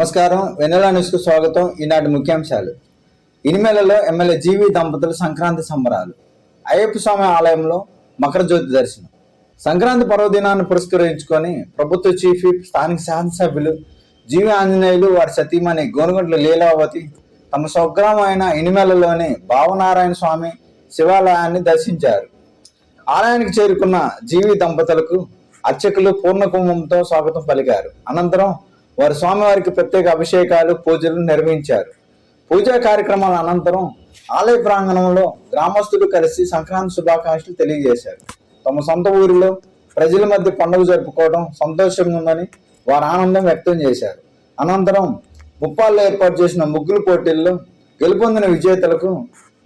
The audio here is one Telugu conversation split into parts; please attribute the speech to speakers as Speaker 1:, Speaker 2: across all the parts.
Speaker 1: నమస్కారం, వెన్నెల న్యూస్కు స్వాగతం. ఈనాటి ముఖ్యాంశాలు. ఇనిమేలలో ఎమ్మెల్యే జీవి దంపతులు సంక్రాంతి సంబరాలు. అయ్యప్ప స్వామి ఆలయంలో మకర జ్యోతి దర్శనం. సంక్రాంతి పర్వదినాన్ని పురస్కరించుకొని ప్రభుత్వ చీఫ్ విప్, స్థానిక శాసనసభ్యులు జీవి ఆంజనేయులు, వారి సతీమణి గోనుగంట్ల లీలావతి తమ స్వగ్రామం అయిన ఇనిమేలలోని భావనారాయణ స్వామి శివాలయాన్ని దర్శించారు. ఆలయానికి చేరుకున్న జీవి దంపతులకు అర్చకులు పూర్ణ కుంభంతో స్వాగతం పలికారు. అనంతరం వారు స్వామివారికి ప్రత్యేక అభిషేకాలు, పూజలు నిర్వహించారు. పూజా కార్యక్రమాల అనంతరం ఆలయ ప్రాంగణంలో గ్రామస్తులు కలిసి సంక్రాంతి శుభాకాంక్షలు తెలియజేశారు. తమ సొంత ఊరిలో ప్రజల మధ్య పండుగ జరుపుకోవడం సంతోషంగా ఉందని వారు ఆనందం వ్యక్తం చేశారు. అనంతరం ముప్పాల్లో ఏర్పాటు చేసిన ముగ్గులు పోటీల్లో గెలుపొందిన విజేతలకు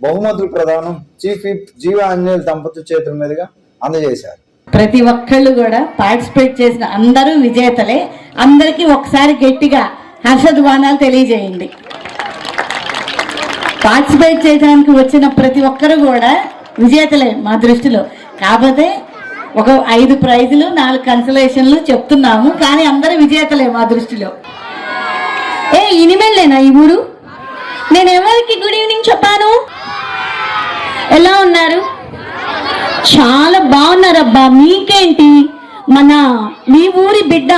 Speaker 1: బహుమతుల ప్రదానం చీఫ్ విప్ జీవి ఆంజనేయులు దంపతుల చేతుల మీదుగా అందజేశారు.
Speaker 2: ప్రతి ఒక్కళ్ళు కూడా పార్టిసిపేట్ చేసిన అందరూ విజేతలే. అందరికీ ఒకసారి గట్టిగా హర్షధ్వానాలు తెలియజేయండి. పార్టిసిపేట్ చేయడానికి వచ్చిన ప్రతి ఒక్కరు కూడా విజేతలే మా దృష్టిలో. కాకపోతే ఒక 5 ప్రైజులు 4 కన్సలేషన్లు చెప్తున్నాము, కానీ అందరూ విజేతలే మా దృష్టిలో. ఇనిమేలేనా ఈ ఊరు? నేను ఎవరికి గుడ్ ఈవినింగ్ చెప్పాను? ఎలా ఉన్నారు? చాలా బాగున్నారబ్బా. మీకేంటి, మీ ఊరి బిడ్డ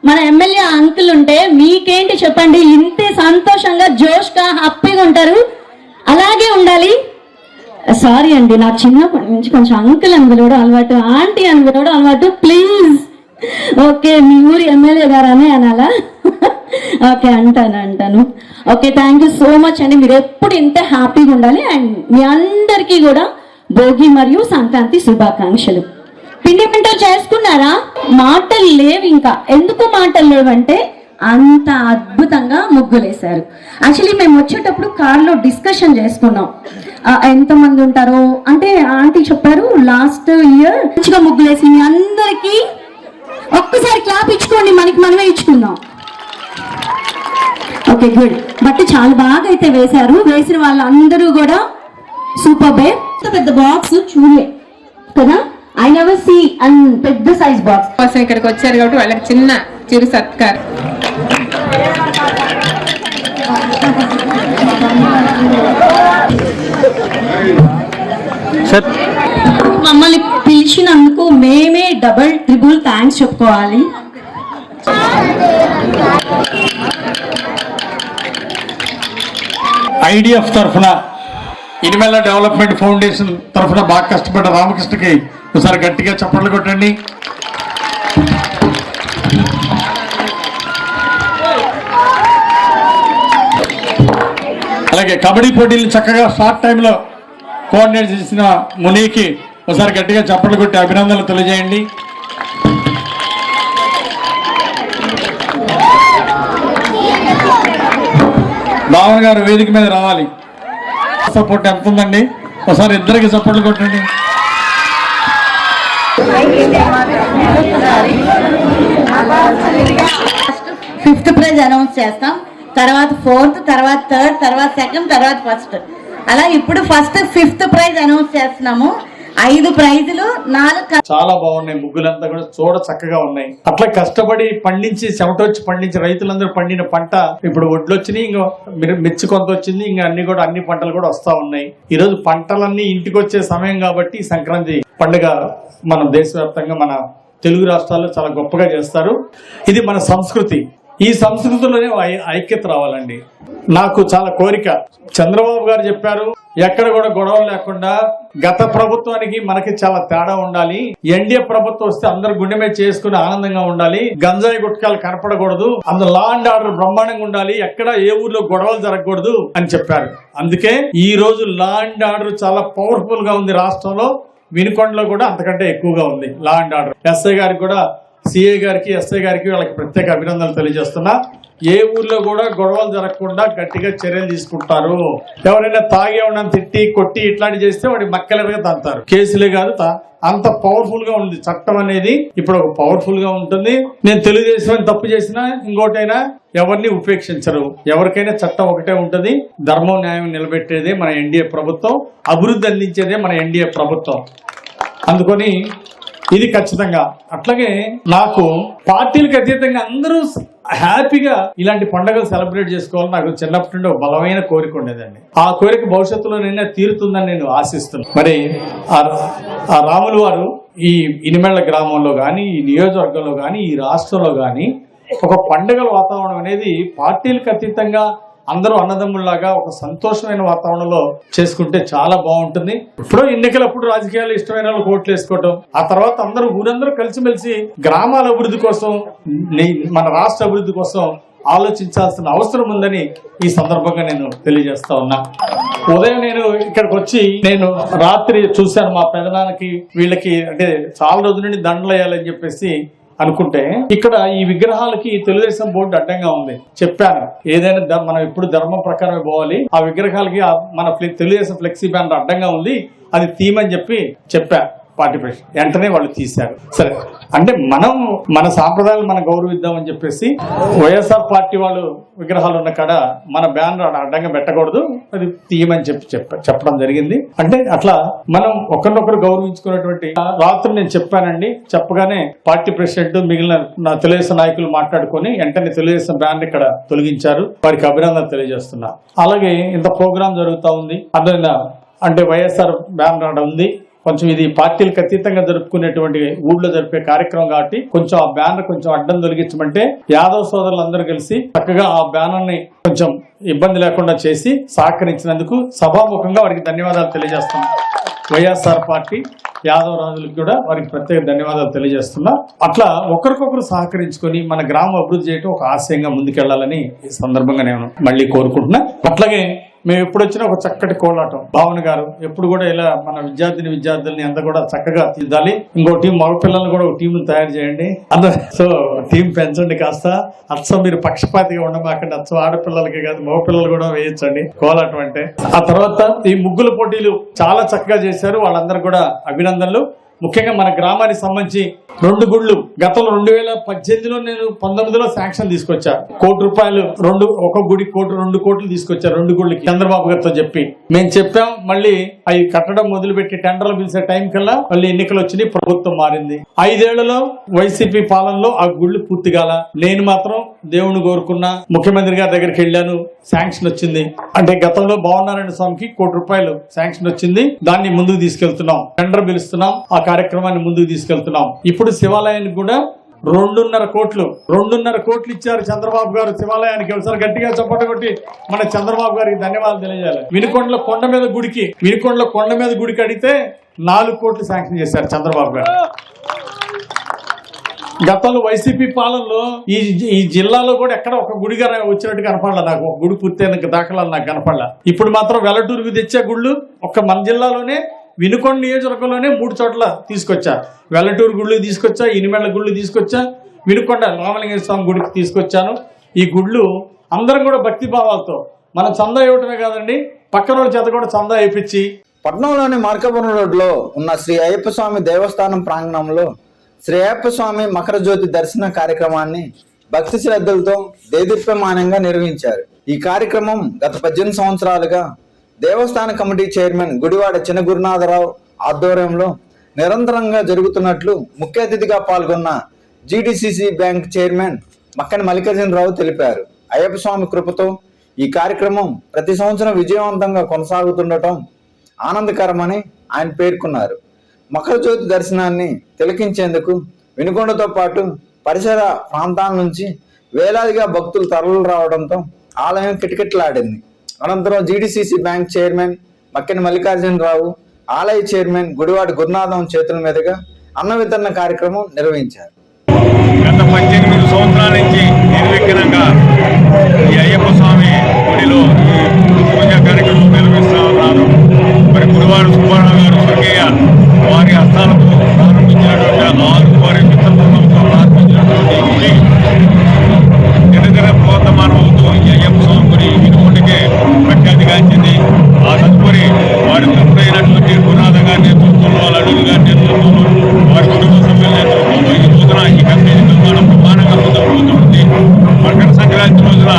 Speaker 2: మన ఎమ్మెల్యే అంకుల్ ఉంటే మీకేంటి చెప్పండి. ఇంతే సంతోషంగా జోష్గా హ్యాపీగా ఉంటారు. అలాగే ఉండాలి. సారీ అండి, నాకు చిన్నప్పటి నుంచి కొంచెం అంకుల్ అని పిలవడం అలవాటు, ఆంటీ అని పిలవడం అలవాటు. ప్లీజ్ ఓకే, మీ ఊరి ఎమ్మెల్యే గారనే అనాలా? ఓకే, అంటాను. Okay, thank you so much అండి. మీరు ఎప్పుడు ఇంత హ్యాపీగా ఉండాలి. అండ్ మీ అందరికీ కూడా భోగి మరియు సంక్రాంతి శుభాకాంక్షలు. పిండి వంటలు చేసుకున్నారా? మాటలు లేవు. ఇంకా ఎందుకు మాటలు లేవంటే అంత అద్భుతంగా ముగ్గులేశారు. యాక్చువల్లీ మేము వచ్చేటప్పుడు కార్లో డిస్కషన్ చేసుకున్నాం, ఎంతమంది ఉంటారో. అంటే ఆంటీ చెప్పారు లాస్ట్ ఇయర్ మంచిగా ముగ్గులేసి. మీ అందరికీ ఒక్కసారి క్లాప్ ఇచ్చుకోండి, మనమే ఇచ్చుకుందాం. Okay, good. బట్ చాలా బాగా అయితే వేశారు. వేసిన వాళ్ళందరూ కూడా సూపర్ బే. పెద్ద బాక్స్ చూడలే కదా, ఐ నెవర్ సీ అండ్ పెద్ద సైజ్ బాక్స్ కోసం ఇక్కడికి వచ్చారు కాబట్టి వాళ్ళకి చిరు సత్కారం. మమ్మల్ని పిలిచినందుకు మేమే డబుల్ ట్రిపుల్ థ్యాంక్స్ చెప్పుకోవాలి.
Speaker 3: ఐడిఎఫ్ తరఫున, ఇనిమేల డెవలప్మెంట్ ఫౌండేషన్ తరఫున బాగా కష్టపడ్డ రామకృష్ణకి ఒకసారి గట్టిగా చప్పట్లు కొట్టండి. అలాగే కబడ్డీ పోటీలు చక్కగా షార్ట్ టైంలో కోఆర్డినేట్ చేసిన మునీకి ఒకసారి గట్టిగా చప్పట్లు కొట్టి అభినందనలు తెలియజేయండి. భావన్ గారు వేదిక మీద రావాలి. సపోర్ట్ ఎంత ఉందండి? ఒకసారి ఇద్దరికి సపోర్ట్లు కొట్టండి.
Speaker 2: ఫిఫ్త్ ప్రైజ్ అనౌన్స్ చేస్తాం, తర్వాత 4th, తర్వాత 3rd, తర్వాత 2nd, తర్వాత 1st. అలా ఇప్పుడు ఫస్ట్ 5th ప్రైజ్ అనౌన్స్ చేస్తున్నాము. 5 ప్రైజులు, 4
Speaker 3: చాలా బాగున్నాయి. ముగ్గులంతా కూడా చూడ చక్కగా ఉన్నాయి. అట్లా కష్టపడి పండించి చెమటొచ్చి పండించి రైతులందరూ పండిన పంట ఇప్పుడు ఒడ్లు వచ్చినాయి, ఇంకా మిర్చి కొంత వచ్చింది, ఇంకా అన్ని పంటలు కూడా వస్తా ఉన్నాయి. ఈ రోజు పంటలన్నీ ఇంటికి వచ్చే సమయం కాబట్టి సంక్రాంతి పండుగ మన దేశవ్యాప్తంగా మన తెలుగు రాష్ట్రాల్లో చాలా గొప్పగా చేస్తారు. ఇది మన సంస్కృతి. ఈ సంస్కృతిలోనే ఐక్యత రావాలండి. నాకు చాలా కోరిక. చంద్రబాబు గారు చెప్పారు, ఎక్కడ కూడా గొడవలు లేకుండా గత ప్రభుత్వానికి మనకి చాలా తేడా ఉండాలి. ఎన్డీఏ ప్రభుత్వం వస్తే అందరు గుండె మీద చేసుకుని ఆనందంగా ఉండాలి. గంజాయి గుట్కాలు కనపడకూడదు, అందులో లా అండ్ ఆర్డర్ బ్రహ్మాండంగా ఉండాలి, ఎక్కడ ఏ ఊర్లో గొడవలు జరగకూడదు అని చెప్పారు. అందుకే ఈ రోజు లా అండ్ ఆర్డర్ చాలా పవర్ఫుల్ గా ఉంది రాష్ట్రంలో. వినుకొండలో కూడా అంతకంటే ఎక్కువగా ఉంది లా అండ్ ఆర్డర్. ఎస్ఐ గారికి కూడా, సిఐ గారికి, ఎస్ఐ గారికి వాళ్ళకి ప్రత్యేక అభినందనలు తెలియజేస్తున్నా. ఏ ఊర్లో కూడా గొడవలు జరగకుండా గట్టిగా చర్యలు తీసుకుంటారు. ఎవరైనా తాగి ఎవరైనా తిట్టి కొట్టి ఇట్లాంటి చేస్తే వాడి మక్కలగా తంతారు. కేసులే కాదు, అంత పవర్ఫుల్ గా ఉంది చట్టం అనేది. ఇప్పుడు ఒక పవర్ఫుల్ గా ఉంటుంది. నేను తెలుగుదేశం తప్పు చేసినా ఇంకోటైనా ఎవరిని ఉపేక్షించరు. ఎవరికైనా చట్టం ఒకటే ఉంటుంది. ధర్మం న్యాయం నిలబెట్టేదే మన ఎన్డీఏ ప్రభుత్వం, అభివృద్ధి అందించేదే మన ఎన్డీఏ ప్రభుత్వం. అందుకని ఇది ఖచ్చితంగా. అట్లాగే నాకు పార్టీలకు అతీతంగా అందరూ హ్యాపీగా ఇలాంటి పండుగలు సెలబ్రేట్ చేసుకోవాలని నాకు చిన్నప్పటి నుండి ఒక బలమైన కోరిక ఉండేదండి. ఆ కోరిక భవిష్యత్తులో నిన్న తీరుతుందని నేను ఆశిస్తున్నాను. మరి ఆ రాములు వారు ఈ ఇనిమెళ్ల గ్రామంలో కానీ, ఈ నియోజకవర్గంలో కానీ, ఈ రాష్ట్రంలో కానీ ఒక పండుగల వాతావరణం అనేది పార్టీలకు అతీతంగా అందరూ అన్నదమ్ముల్లాగా ఒక సంతోషమైన వాతావరణంలో చేసుకుంటే చాలా బాగుంటుంది. ఇప్పుడు ఎన్నికలప్పుడు రాజకీయాలు ఇష్టమైన వాళ్ళు ఓట్లు వేసుకోవటం, ఆ తర్వాత ఊరందరూ కలిసిమెలిసి గ్రామాల అభివృద్ధి కోసం, మన రాష్ట్ర అభివృద్ధి కోసం ఆలోచించాల్సిన అవసరం ఉందని ఈ సందర్భంగా నేను తెలియజేస్తా ఉన్నా. ఉదయం నేను ఇక్కడికి వచ్చి నేను రాత్రి చూశాను మా పెదనాన్నకి వీళ్ళకి అంటే చాలా రోజుల నుండి దండలు వేయాలని చెప్పేసి అనుకుంటే ఇక్కడ ఈ విగ్రహాలకి తెలుగుదేశం బోర్డు అడ్డంగా ఉంది. చెప్పాను ఏదైనా మనం ఎప్పుడు ధర్మం ప్రకారమే పోవాలి, ఆ విగ్రహాలకి మన తెలుగుదేశం ఫ్లెక్సీ బ్యానర్ అడ్డంగా ఉంది, అది తీయమని చెప్పా పార్టీ ప్రెసిడెంట్. వెంటనే వాళ్ళు తీశారు. సరే అంటే మన సాంప్రదాయాలు మనం గౌరవిద్దామని చెప్పేసి వైఎస్ఆర్ పార్టీ వాళ్ళు విగ్రహాలు ఉన్న కాడ మన బ్యానర్ అడ్డంగా పెట్టకూడదు, అది తీయమని చెప్పడం జరిగింది. అంటే అట్లా మనం ఒకరినొకరు గౌరవించుకున్నటువంటి రాత్రి నేను చెప్పానండి. చెప్పగానే పార్టీ ప్రెసిడెంట్ మిగిలిన తెలుగుదేశం నాయకులు మాట్లాడుకొని వెంటనే తెలుగుదేశం బ్యానర్ ఇక్కడ తొలగించారు. వారికి అభినందన తెలియజేస్తున్నా. అలాగే ఇంత ప్రోగ్రాం జరుగుతూ ఉంది, అర్థమైందా? అంటే వైఎస్ఆర్ బ్యానర్ ఉంది, కొంచెం ఇది పార్టీలకు అతీతంగా జరుపుకునేటువంటి ఊళ్ళో జరిపే కార్యక్రమం కాబట్టి కొంచెం ఆ బ్యానర్ కొంచెం అడ్డం తొలగించమంటే యాదవ్ సోదరులందరూ కలిసి చక్కగా ఆ బ్యానర్ ని కొంచెం ఇబ్బంది లేకుండా చేసి సహకరించినందుకు సభాముఖంగా వారికి ధన్యవాదాలు తెలియజేస్తున్నాం. వైఎస్ఆర్ పార్టీ యాదవ్ రాజులకు కూడా వారికి ప్రత్యేక ధన్యవాదాలు తెలియజేస్తున్నా. అట్లా ఒకరికొకరు సహకరించుకొని మన గ్రామం అభివృద్ధి చేయడం ఒక ఆశయంగా ముందుకెళ్లాలని ఈ సందర్భంగా నేను మళ్ళీ కోరుకుంటున్నా. అట్లాగే మేము ఎప్పుడు వచ్చినా ఒక చక్కటి కోలాటం, భావన గారు ఎప్పుడు కూడా ఇలా మన విద్యార్థుల్ని అంతా కూడా చక్కగా తీద్దాలి. ఇంకో టీం మగపిల్లల్ని కూడా ఒక టీంను తయారు చేయండి. సో టీం పెంచండి కాస్త. అచ్చం మీరు పక్షపాతిగా ఉండమాకండి. అచ్చం ఆడపిల్లలకి కాదు మగపిల్లలు కూడా వేయించండి కోలాటం అంటే. ఆ తర్వాత ఈ ముగ్గుల పోటీలు చాలా చక్కగా చేశారు. వాళ్ళందరూ కూడా అభినందనలు. ముఖ్యంగా మన గ్రామానికి సంబంధించి 2 గుళ్ళు గతంలో 2018లో నేను 19లో శాంక్షన్ తీసుకొచ్చా. ₹1,00,00,000 ఒక గుడి 2 కోట్లు తీసుకొచ్చా 2 గుళ్ళకి చంద్రబాబు గారితో చెప్పి. మేము చెప్పాం, మళ్ళీ అవి కట్టడం మొదలుపెట్టి టెండర్లు పిలిచే టైం కల్లా మళ్ళీ ఎన్నికలు వచ్చినాయి, ప్రభుత్వం మారింది. 5 ఏళ్లలో వైసీపీ పాలనలో ఆ గుళ్ళు పూర్తి కాల. నేను మాత్రం దేవుని కోరుకున్నా, ముఖ్యమంత్రి గారి దగ్గరికి వెళ్ళాను, శాంక్షన్ వచ్చింది. అంటే గతంలో భావనారాయణ స్వామికి ₹1,00,00,000 శాంక్షన్ వచ్చింది. దాన్ని ముందుకు తీసుకెళ్తున్నాం, టెండర్ పిలుస్తున్నాం, ఆ కార్యక్రమాన్ని ముందుకు తీసుకెళ్తున్నాం. ఇప్పుడు శివాలయానికి కూడా 2.5 కోట్లు ఇచ్చారు చంద్రబాబు గారు శివాలయానికి. ఒకసారి గట్టిగా చప్పట్లు కొట్టి మన చంద్రబాబు గారికి ధన్యవాదాలు తెలియజేయాలి. వినుకొండల కొండ మీద గుడికి అడిగితే 4 కోట్లు శాంక్షన్ చేశారు చంద్రబాబు గారు. గతంలో వైసీపీ పాలనలో ఈ జిల్లాలో కూడా ఎక్కడ ఒక గుడిగా వచ్చినట్టు కనపడలా నాకు. ఒక గుడి పూర్తయిన దాఖలాలు నాకు కనపడలా. ఇప్పుడు మాత్రం వెల్లటూరుకు తెచ్చే గుళ్ళు మన జిల్లాలోనే వినుకొండ నియోజకవర్గంలోనే 3 చోట్ల తీసుకొచ్చా. వెల్లటూరు గుళ్ళు తీసుకొచ్చా, ఇనిమెళ్ల గుళ్ళు తీసుకొచ్చా, వినుకొండ రామలింగేశ్వర స్వామి గుడికి తీసుకొచ్చాను. ఈ గుళ్ళు అందరం కూడా భక్తి భావాలతో మనం చందా ఇవ్వటమే కాదండి, పక్కన వాళ్ళ చేత కూడా చందా ఇప్పించి.
Speaker 1: పట్నంలోని మార్కాపురం రోడ్లో ఉన్న శ్రీ అయ్యప్ప స్వామి దేవస్థానం ప్రాంగణంలో శ్రీ అయ్యప్ప స్వామి మకర జ్యోతి దర్శన కార్యక్రమాన్ని భక్తి శ్రద్ధలతో దేదీప్యమానంగా నిర్వహించారు. ఈ కార్యక్రమం గత 18 సంవత్సరాలుగా దేవస్థాన కమిటీ చైర్మన్ గుడివాడ చిన్న గురునాథరావు ఆధ్వర్యంలో నిరంతరంగా జరుగుతున్నట్లు ముఖ్య అతిథిగా పాల్గొన్న జీడీసీసీ బ్యాంక్ చైర్మన్ మక్కని మల్లికార్జునరావు తెలిపారు. అయ్యప్ప స్వామి కృపతో ఈ కార్యక్రమం ప్రతి సంవత్సరం విజయవంతంగా కొనసాగుతుండటం ఆనందకరమని ఆయన పేర్కొన్నారు. మకర జ్యోతి దర్శనాన్ని తిలకించేందుకు వినుకొండతో పాటు పరిసర ప్రాంతాల నుంచి వేలాదిగా భక్తులు తరలి రావడంతో ఆలయం కిటకిటలాడింది. అనంతరం జీడీసీసీ బ్యాంక్ చైర్మన్ మక్కని మల్లికార్జునరావు, ఆలయ చైర్మన్ గుడివాడ గురునాథం చేతుల మీదుగా అన్న వితరణ కార్యక్రమం నిర్వహించారు.
Speaker 4: గత 18 సంవత్సరాల నుంచి నిర్విఘ్నంగా ఈ అయ్యప్ప స్వామి గుడిలో ఈ పూజా కార్యక్రమం నిర్వహిస్తూ ఉన్నారు. మరి గుడివాడ సుబ్బారావు గారు స్వర్గీయ వారి హస్తాలతో ప్రారంభించినటువంటి 6 వారి మిత్రబృందంతో ప్రారంభించినటువంటి గుడి దినదిన ప్రవర్తమానం అవుతూ ఈ అయ్యప్ప స్వామి గుడి వినుకొండకే ప్రఖ్యాతిగాంచింది. ఆ తదుపరి వారి తరపునైనటువంటి గురునాథ గారి నేతృత్వంలో, అల్లుడు గారి నేతృత్వంలో, వారి కుటుంబ సభ్యుల నేతృత్వంలో ఈ రోజున ఈ కమిటీ నిర్మాణం ప్రమాణంగా జరుగుతుంది. మకర సంక్రాంతి రోజున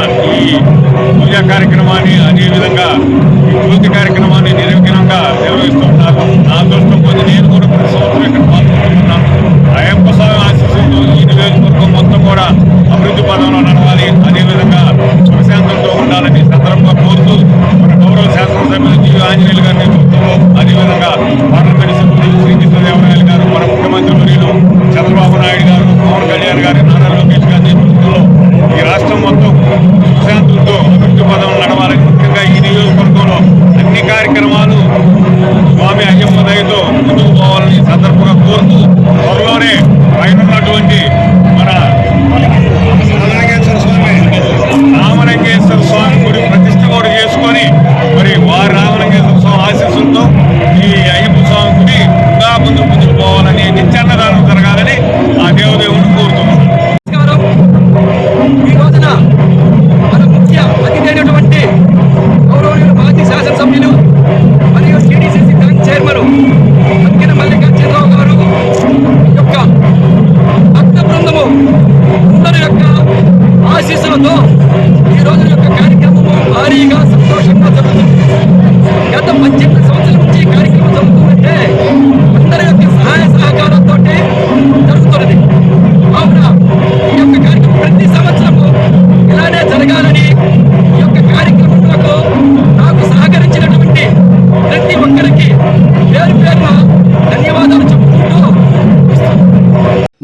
Speaker 4: ఈ పూజా కార్యక్రమాన్ని, అదేవిధంగా ఈ జ్యోతి కార్యక్రమాన్ని నిర్వహించడం కోరుతూ త్వరలోనే పైన ఉన్నటువంటి మన రామలింగేశ్వర స్వామి గుడి ప్రతిష్ఠ కూడా చేసుకొని మరి వారి రామలింగేశ్వర స్వామి ఆశీస్సులతో ఈ అయ్యప్ప స్వామి గుడి ఇంకా ముందుకు పోవాలని నిత్యాన్నదానం జరగాలని ఆ దేవదేవుని కోరుతున్నాం.
Speaker 5: ఈ రోజున మన ముఖ్య అతిథి అయినటువంటి గౌరవనీయులు మాజీ శాసనసభ్యులు మరియు టీడీసీసీ బ్యాంక్ చైర్మన్ అక్కిన మల్లికార్జునరావు గారు యొక్క భక్త బృందము అందరి యొక్క ఆశీస్సులతో ఈ రోజు యొక్క కార్యక్రమము భారీగా సంతోషంగా జరుగుతుంది. గత 18 సంవత్సరాల నుంచి ఈ కార్యక్రమం జరుగుతుందంటే అందరి యొక్క సహాయ సహకారంతో జరుగుతున్నది. కావున ఈ యొక్క కార్యక్రమం ప్రతి సంవత్సరము ఇలానే జరగాలని ఈ యొక్క కార్యక్రమంలో నాకు సహకరించినటువంటి ప్రతి ఒక్కరికి పేరు పేరున ధన్యవాదాలు చెప్పుకుంటూ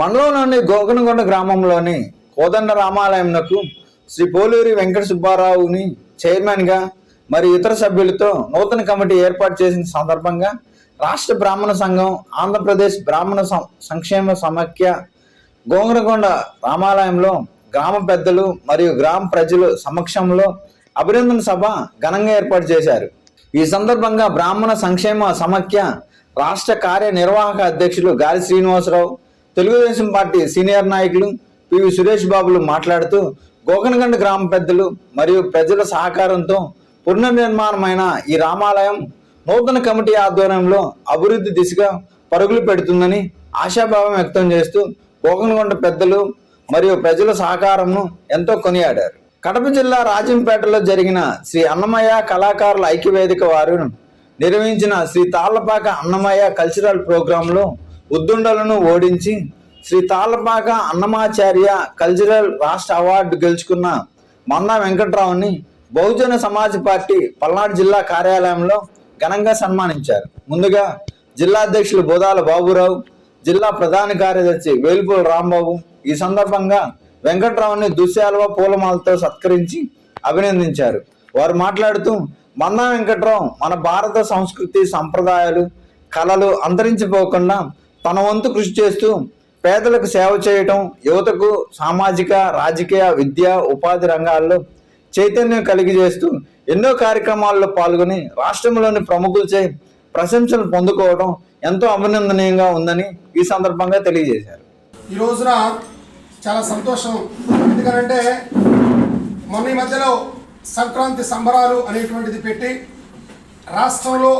Speaker 1: మండలంలోని గోకనగొండ గ్రామంలోని కోదండ రామాలయంకు శ్రీ పోలూరి వెంకట సుబ్బారావుని చైర్మన్గా మరి ఇతర సభ్యులతో నూతన కమిటీ ఏర్పాటు చేసిన సందర్భంగా రాష్ట్ర బ్రాహ్మణ సంఘం, ఆంధ్రప్రదేశ్ బ్రాహ్మణ సంక్షేమ సమాఖ్య గోకనగొండ రామాలయంలో గ్రామ పెద్దలు మరియు గ్రామ ప్రజలు సమక్షంలో అభినందన సభ ఘనంగా ఏర్పాటు చేశారు. ఈ సందర్భంగా బ్రాహ్మణ సంక్షేమ సమాఖ్య రాష్ట్ర కార్యనిర్వాహక అధ్యక్షులు గాలి శ్రీనివాసరావు, తెలుగుదేశం పార్టీ సీనియర్ నాయకులు పివి సురేష్ బాబులు మాట్లాడుతూ గోకనగండ గ్రామ పెద్దలు మరియు ప్రజల సహకారంతో పునర్నిర్మాణమైన ఈ రామాలయం నూతన కమిటీ ఆధ్వర్యంలో అభివృద్ధి దిశగా పరుగులు పెడుతుందని ఆశాభావం వ్యక్తం చేస్తూ గోకనగొండ పెద్దలు మరియు ప్రజల సహకారంను ఎంతో కొనియాడారు. కడప జిల్లా రాజంపేటలో జరిగిన శ్రీ అన్నమయ్య కళాకారుల ఐక్యవేదిక వారు నిర్వహించిన శ్రీ తాళ్లపాక అన్నమయ్య కల్చరల్ ప్రోగ్రాంలో ఉద్దుండలను ఓడించి శ్రీ తాళ్లపాక అన్నమాచార్య కల్చరల్ రాష్ట్ర అవార్డు గెలుచుకున్న మందా వెంకట్రావుని బహుజన సమాజ్ పార్టీ పల్నాడు జిల్లా కార్యాలయంలో ఘనంగా సన్మానించారు. ముందుగా జిల్లా అధ్యక్షులు బోదాల బాబురావు, జిల్లా ప్రధాన కార్యదర్శి వేలుపుల రాంబాబు ఈ సందర్భంగా వెంకట్రావుని దుశ్శాలువ పూలమాలతో సత్కరించి అభినందించారు. వారు మాట్లాడుతూ మందా వెంకట్రావు మన భారత సంస్కృతి సంప్రదాయాలు కళలు అంతరించిపోకుండా తన వంతు కృషి చేస్తూ పేదలకు సేవ చేయటం, యువతకు సామాజిక, రాజకీయ, విద్య, ఉపాధి రంగాల్లో చైతన్యం కలిగజేస్తూ ఎన్నో కార్యక్రమాల్లో పాల్గొని రాష్ట్రంలోని ప్రముఖులచే ప్రశంసలు పొందుకోవడం ఎంతో అభినందనీయంగా ఉందని ఈ సందర్భంగా తెలియజేశారు.
Speaker 6: ఈ రోజున చాలా సంతోషం. ఎందుకంటే మొన్న ఈ మధ్యలో సంక్రాంతి సంబరాలు అనేటువంటిది పెట్టి రాష్ట్రంలో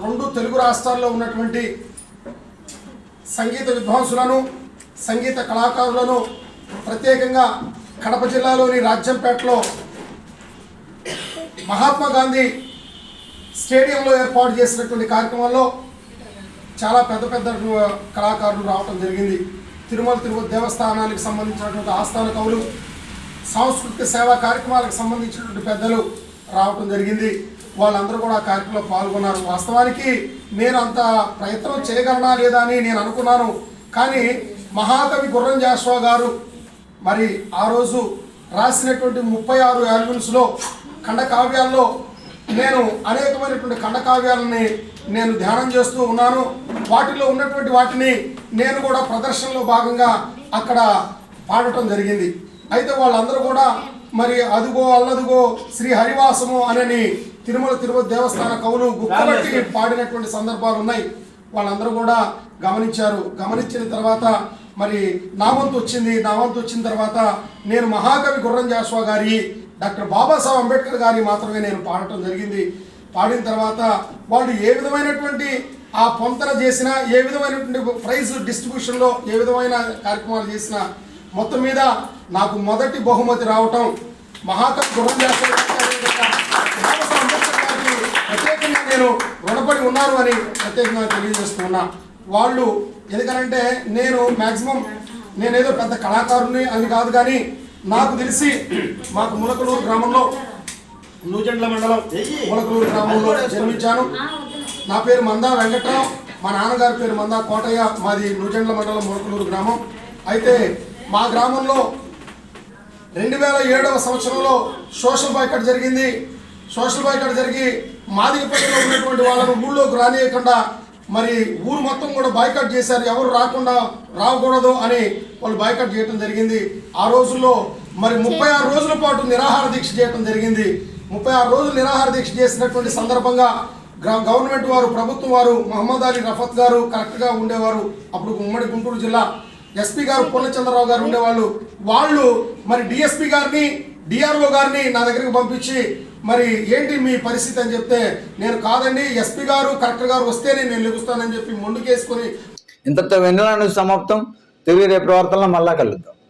Speaker 6: 2 తెలుగు రాష్ట్రాల్లో ఉన్నటువంటి సంగీత విద్వాంసులను, సంగీత కళాకారులను ప్రత్యేకంగా కడప జిల్లాలోని రాజంపేటలో మహాత్మా గాంధీ స్టేడియంలో ఏర్పాటు చేసినటువంటి కార్యక్రమంలో చాలా పెద్ద పెద్ద కళాకారులు రావటం జరిగింది. తిరుపతి దేవస్థానానికి సంబంధించినటువంటి ఆస్థాన కవులు, సాంస్కృతిక సేవా కార్యక్రమాలకు సంబంధించినటువంటి పెద్దలు రావటం జరిగింది. వాళ్ళందరూ కూడా ఆ కార్యక్రమంలో పాల్గొన్నారు. వాస్తవానికి నేను అంత ప్రయత్నం చేయగలనా లేదా అని నేను అనుకున్నాను. కానీ మహాకవి గుర్రం జాషువా గారు మరి ఆ రోజు రాసినటువంటి 36 ఆల్బమ్స్లో ఖండకావ్యాల్లో నేను అనేకమైనటువంటి ఖండకావ్యాలని నేను ధ్యానం చేస్తూ ఉన్నాను. వాటిలో ఉన్నటువంటి వాటిని నేను కూడా ప్రదర్శనలో భాగంగా అక్కడ పాడటం జరిగింది. అయితే వాళ్ళందరూ కూడా మరి అదుగో అల్లదుగో శ్రీ హరివాసము అనని తిరుపతి దేవస్థాన కవులు గుక్కబట్టి పాడినటువంటి సందర్భాలు ఉన్నాయి. వాళ్ళందరూ కూడా గమనించారు. గమనించిన తర్వాత మరి నా వంతు వచ్చిన తర్వాత నేను మహాకవి గుర్రం జాషువా గారి, డాక్టర్ బాబాసాహెబ్ అంబేద్కర్ గారి మాత్రమే నేను పాడటం జరిగింది. పాడిన తర్వాత వాళ్ళు ఏ విధమైనటువంటి ఆ పొంతన చేసినా, ఏ విధమైనటువంటి ప్రైజ్ డిస్ట్రిబ్యూషన్లో ఏ విధమైన కార్యక్రమాలు చేసినా మొత్తం మీద నాకు మొదటి బహుమతి రావటం మహాకవి గుర్రం జాషువా బాబాసాహెబ్ అంబేద్కర్ గారికి ప్రత్యేకంగా నేను రుణపడి ఉన్నాను అని ప్రత్యేకంగా తెలియజేస్తున్నా. వాళ్ళు ఎందుకనంటే నేను మ్యాక్సిమం నేనేదో పెద్ద కళాకారుని అని కాదు, కానీ నాకు తెలిసి మాకు ములకలూరు గ్రామంలో, నూజెండ్ల మండలం ములకలూరు గ్రామంలో జన్మించాను. నా పేరు మందా వెంకట్రావు, మా నాన్నగారి పేరు మందా కోటయ్య, మాది నూజెండ్ల మండలం ములకలూరు గ్రామం. అయితే మా గ్రామంలో 2007వ సంవత్సరంలో సోషల్ బాయ్కాట్ జరిగింది. సోషల్ బాయ్కాట్ జరిగి మాదిగపల్లిలో ఉన్నటువంటి వాళ్ళను ఊళ్ళోకి రానియకుండా మరి ఊరు మొత్తం కూడా బాయ్కాట్ చేశారు. ఎవరు రాకూడదు అని వాళ్ళు బాయ్కాట్ చేయడం జరిగింది. ఆ రోజుల్లో మరి 36 రోజుల పాటు నిరాహార దీక్ష చేయడం జరిగింది. 36 రోజులు నిరాహార దీక్ష చేసినటువంటి సందర్భంగా గవర్నమెంట్ వారు, ప్రభుత్వం వారు, మహమ్మద్ అలీ రఫత్ గారు కరెక్ట్గా ఉండేవారు. అప్పుడు ఉమ్మడి గుంటూరు జిల్లా ఎస్పీ గారు పూర్ణచంద్రరావు గారు ఉండేవాళ్ళు. వాళ్ళు మరి డిఎస్పీ గారిని, డిఆర్ఓ గారిని నా దగ్గరికి పంపించి మరి ఏంటి మీ పరిస్థితి అని చెప్తే, నేను కాదండి, ఎస్పీ గారు కలెక్టర్ గారు వస్తేనే నేను లెగుస్తానని చెప్పి మొండుకేసుకొని.
Speaker 1: ఇంతతో వెన్నెల న్యూస్ సమాప్తం. తిరిగి రేపు వార్తల్లో మళ్ళా కలుద్దాం.